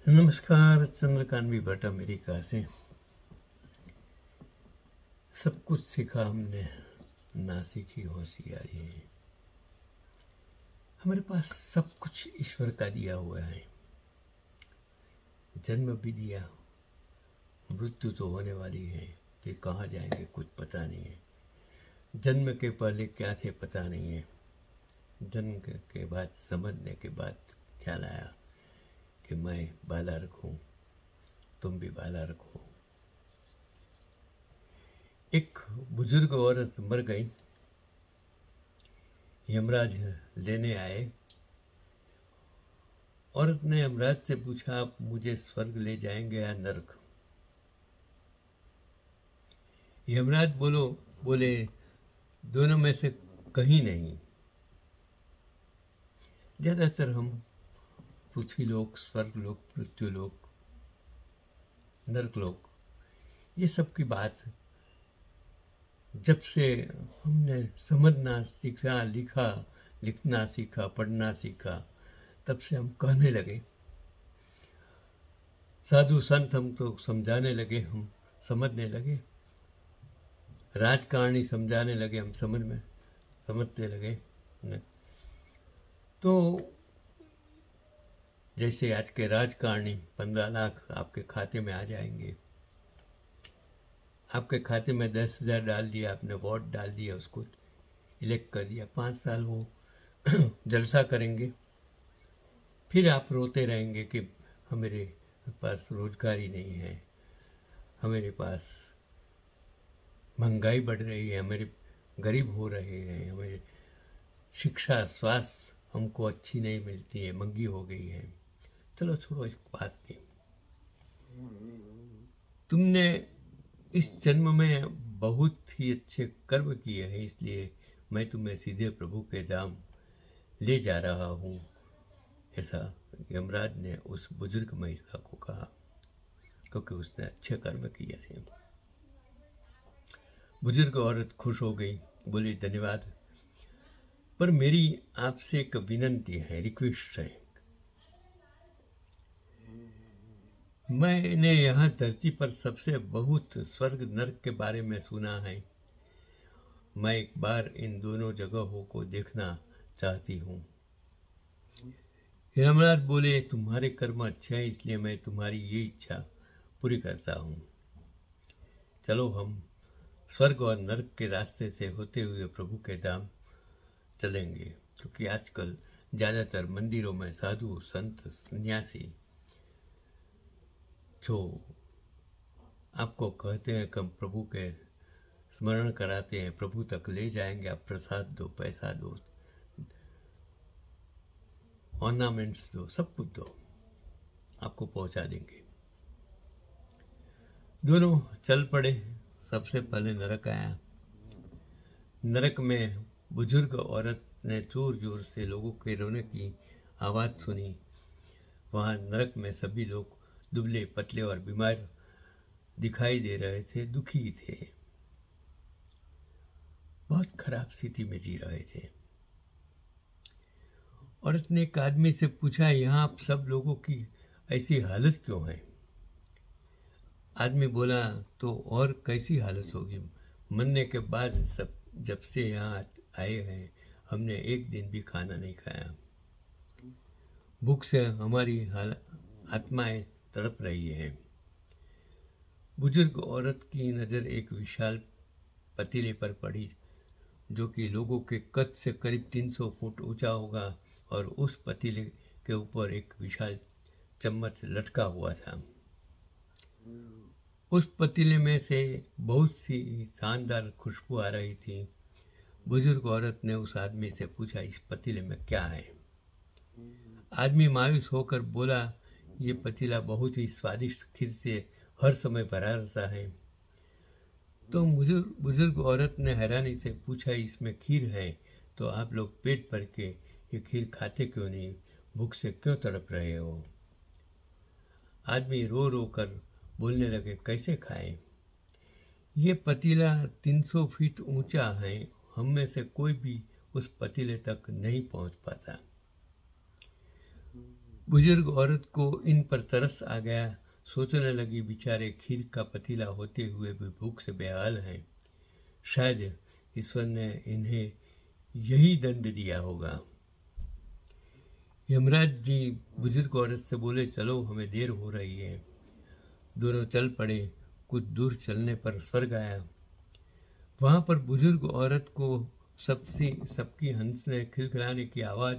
नमस्कार। चंद्रकांत भट्ट अमेरिका से। सब कुछ सीखा हमने, ना सीखी होशियारी है। हमारे पास सब कुछ ईश्वर का दिया हुआ है। जन्म भी दिया, मृत्यु तो होने वाली है कि कहाँ जाएंगे कुछ पता नहीं है। जन्म के पहले क्या थे पता नहीं है। जन्म के बाद समझने के बाद ख्याल आया कि मैं बालक हूँ, तुम भी बालक हो। एक बुजुर्ग औरत मर गई। यमराज लेने आए। औरत ने यमराज से पूछा, आप मुझे स्वर्ग ले जाएंगे या नरक? यमराज बोले दोनों में से कहीं नहीं। ज्यादातर हम पृथ्वी लोक, स्वर्ग लोक, मृत्यु लोक, नरक लोक, ये सब की बात जब से हमने समझना सीखा, लिखना सीखा, पढ़ना सीखा, तब से हम कहने लगे। साधु संत हम तो समझाने लगे, हम समझने लगे। राजकारणी समझाने लगे, हम समझने लगे। तो जैसे आज के राजकारणी 15 लाख आपके खाते में आ जाएंगे। आपके खाते में 10,000 डाल दिया, आपने वोट डाल दिया, उसको इलेक्ट कर दिया। 5 साल वो जलसा करेंगे। फिर आप रोते रहेंगे कि हमारे पास रोजगार ही नहीं है, हमारे पास महंगाई बढ़ रही है, हमारे गरीब हो रहे हैं, हमारे शिक्षा स्वास्थ्य हमको अच्छी नहीं मिलती है, महंगी हो गई है। चलो छोड़ो इस बात की। तुमने इस जन्म में बहुत ही अच्छे कर्म किए हैं, इसलिए मैं तुम्हें सीधे प्रभु के धाम ले जा रहा हूँ, ऐसा यमराज ने उस बुजुर्ग महिला को कहा, क्योंकि उसने अच्छे कर्म किए थे। बुजुर्ग औरत खुश हो गई, बोली धन्यवाद, पर मेरी आपसे एक विनती है, रिक्वेस्ट है। मैंने यहाँ धरती पर सबसे बहुत स्वर्ग नरक के बारे में सुना है। मैं एक बार इन दोनों जगहों को देखना चाहती हूँ। यमराज बोले तुम्हारे कर्म अच्छे हैं, इसलिए मैं तुम्हारी ये इच्छा पूरी करता हूँ। चलो हम स्वर्ग और नरक के रास्ते से होते हुए प्रभु के धाम चलेंगे, क्योंकि आजकल ज़्यादातर मंदिरों में साधु संत सन्यासी जो आपको कहते हैं कि प्रभु के स्मरण कराते हैं, प्रभु तक ले जाएंगे, आप प्रसाद दो, पैसा दो, ऑर्नामेंट्स दो, सब कुछ दो, आपको पहुंचा देंगे। दोनों चल पड़े। सबसे पहले नरक आया। नरक में बुजुर्ग औरत ने जोर जोर से लोगों के रोने की आवाज़ सुनी। वहाँ नरक में सभी लोग दुबले पतले और बीमार दिखाई दे रहे थे, दुखी थे, बहुत खराब स्थिति में जी रहे थे। औरत ने एक आदमी से पूछा, यहाँ आप सब लोगों की ऐसी हालत क्यों है? आदमी बोला, तो और कैसी हालत होगी, मरने के बाद सब जब से यहाँ आए हैं हमने एक दिन भी खाना नहीं खाया, भूख से हमारी आत्माएं तड़प रही है। बुजुर्ग औरत की नज़र एक विशाल पतीले पर पड़ी, जो कि लोगों के कद से करीब 300 फुट ऊंचा होगा, और उस पतीले के ऊपर एक विशाल चम्मच लटका हुआ था। उस पतीले में से बहुत सी शानदार खुशबू आ रही थी। बुजुर्ग औरत ने उस आदमी से पूछा, इस पतीले में क्या है? आदमी मायूस होकर बोला, ये पतीला बहुत ही स्वादिष्ट खीर से हर समय भरा रहता है। तो बुजुर्ग औरत ने हैरानी से पूछा, इसमें खीर है तो आप लोग पेट भर के ये खीर खाते क्यों नहीं, भूख से क्यों तड़प रहे हो? आदमी रो रो कर बोलने लगे, कैसे खाएं? ये पतीला 300 फीट ऊंचा है, हम में से कोई भी उस पतीले तक नहीं पहुंच पाता। बुजुर्ग औरत को इन पर तरस आ गया। सोचने लगी, बेचारे खीर का पतीला होते हुए भी भूख से बेहाल हैं। शायद ईश्वर ने इन्हें यही दंड दिया होगा। यमराज जी बुजुर्ग औरत से बोले, चलो हमें देर हो रही है। दोनों चल पड़े। कुछ दूर चलने पर स्वर्ग आया। वहां पर बुजुर्ग औरत को सबकी हंसने खिलखिलाने की आवाज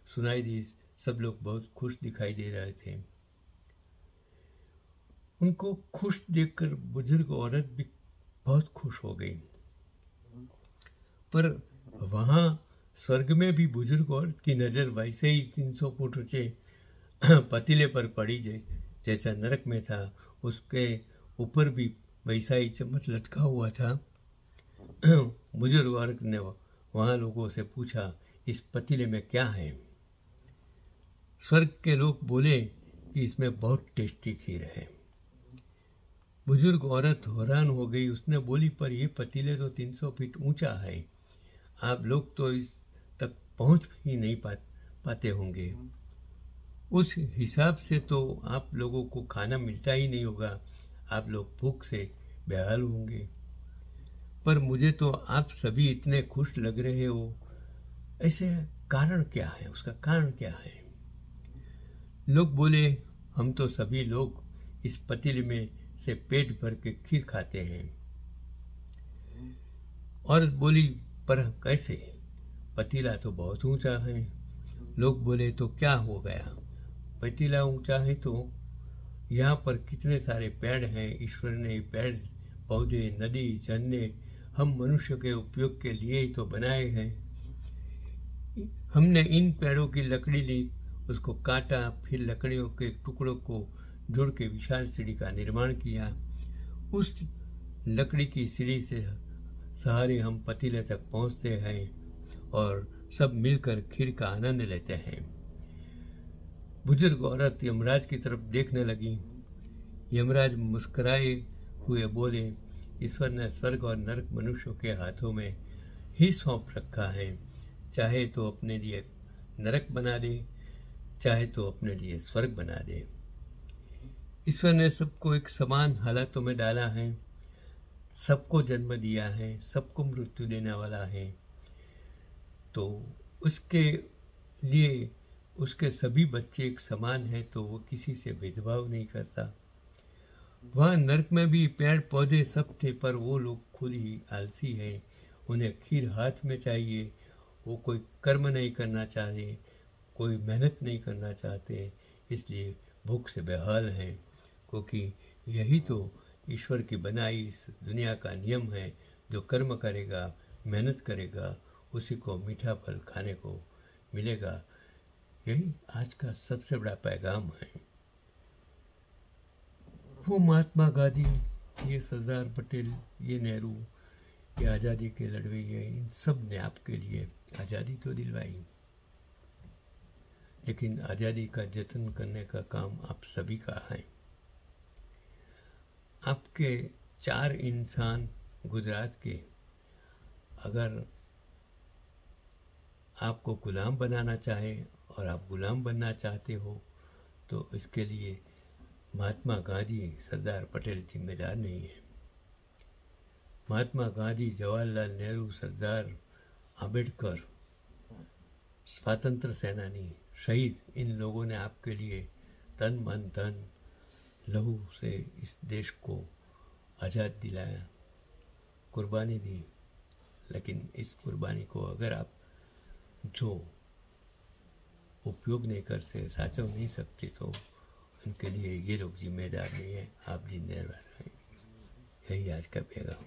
सुनाई दी। सब लोग बहुत खुश दिखाई दे रहे थे। उनको खुश देखकर बुजुर्ग औरत भी बहुत खुश हो गई। पर वहां स्वर्ग में भी बुजुर्ग औरत की नजर वैसे ही 300 फुट ऊंचे पतीले पर पड़ी जैसा नरक में था। उसके ऊपर भी वैसा ही चम्मच लटका हुआ था। बुजुर्ग औरत ने वहां लोगों से पूछा, इस पतीले में क्या है? स्वर्ग के लोग बोले कि इसमें बहुत टेस्टी खीर है। बुजुर्ग औरत हैरान हो गई। उसने बोली, पर ये पतीले तो 300 फीट ऊंचा है, आप लोग तो इस तक पहुंच ही नहीं पाते होंगे। उस हिसाब से तो आप लोगों को खाना मिलता ही नहीं होगा, आप लोग भूख से बेहाल होंगे। पर मुझे तो आप सभी इतने खुश लग रहे हो, ऐसे कारण क्या है? उसका कारण क्या है? लोग बोले, हम तो सभी लोग इस पतीले में से पेट भर के खीर खाते हैं। औरत बोली, पर कैसे? पतीला तो बहुत ऊंचा है। लोग बोले, तो क्या हो गया? पतीला ऊंचा है तो यहाँ पर कितने सारे पेड़ हैं। ईश्वर ने पेड़ पौधे नदी झरने हम मनुष्य के उपयोग के लिए ही तो बनाए हैं। हमने इन पेड़ों की लकड़ी ली, उसको काटा, फिर लकड़ियों के टुकड़ों को जोड़ के विशाल सीढ़ी का निर्माण किया। उस लकड़ी की सीढ़ी से सहारे हम पतीले तक पहुंचते हैं और सब मिलकर खीर का आनंद लेते हैं। बुजुर्ग औरत यमराज की तरफ देखने लगी। यमराज मुस्कुराए हुए बोले, ईश्वर ने स्वर्ग और नरक मनुष्यों के हाथों में ही सौंप रखा है। चाहे तो अपने लिए नरक बना दे, चाहे तो अपने लिए स्वर्ग बना दे। ईश्वर ने सबको एक समान हालातों में डाला है, सबको जन्म दिया है, सबको मृत्यु देने वाला है। तो उसके लिए उसके सभी बच्चे एक समान हैं, तो वो किसी से भेदभाव नहीं करता। वहाँ नरक में भी पेड़ पौधे सब थे, पर वो लोग खुद ही आलसी हैं। उन्हें खीर हाथ में चाहिए। वो कोई कर्म नहीं करना चाहते, कोई मेहनत नहीं करना चाहते, इसलिए भूख से बेहाल हैं। क्योंकि यही तो ईश्वर की बनाई इस दुनिया का नियम है। जो कर्म करेगा, मेहनत करेगा, उसी को मीठा फल खाने को मिलेगा। यही आज का सबसे बड़ा पैगाम है। वो महात्मा गांधी, ये सरदार पटेल, ये नेहरू, ये आज़ादी के लड़वैये, इन सब ने आपके लिए आज़ादी तो दिलवाई, लेकिन आज़ादी का जतन करने का काम आप सभी का है। आपके 4 इंसान गुजरात के अगर आपको गुलाम बनाना चाहे और आप गुलाम बनना चाहते हो, तो इसके लिए महात्मा गांधी, सरदार पटेल जिम्मेदार नहीं है। महात्मा गांधी, जवाहरलाल नेहरू, सरदार आम्बेडकर, स्वातंत्र सेनानी, शहीद, इन लोगों ने आपके लिए तन मन धन लहू से इस देश को आज़ाद दिलाया, कुर्बानी दी। लेकिन इस कुर्बानी को अगर आप जो उपयोग नहीं कर से साचव नहीं सकते, तो उनके लिए ये लोग जिम्मेदार नहीं है, आप जिम्मेदार हैं। यही आज का पैगाम।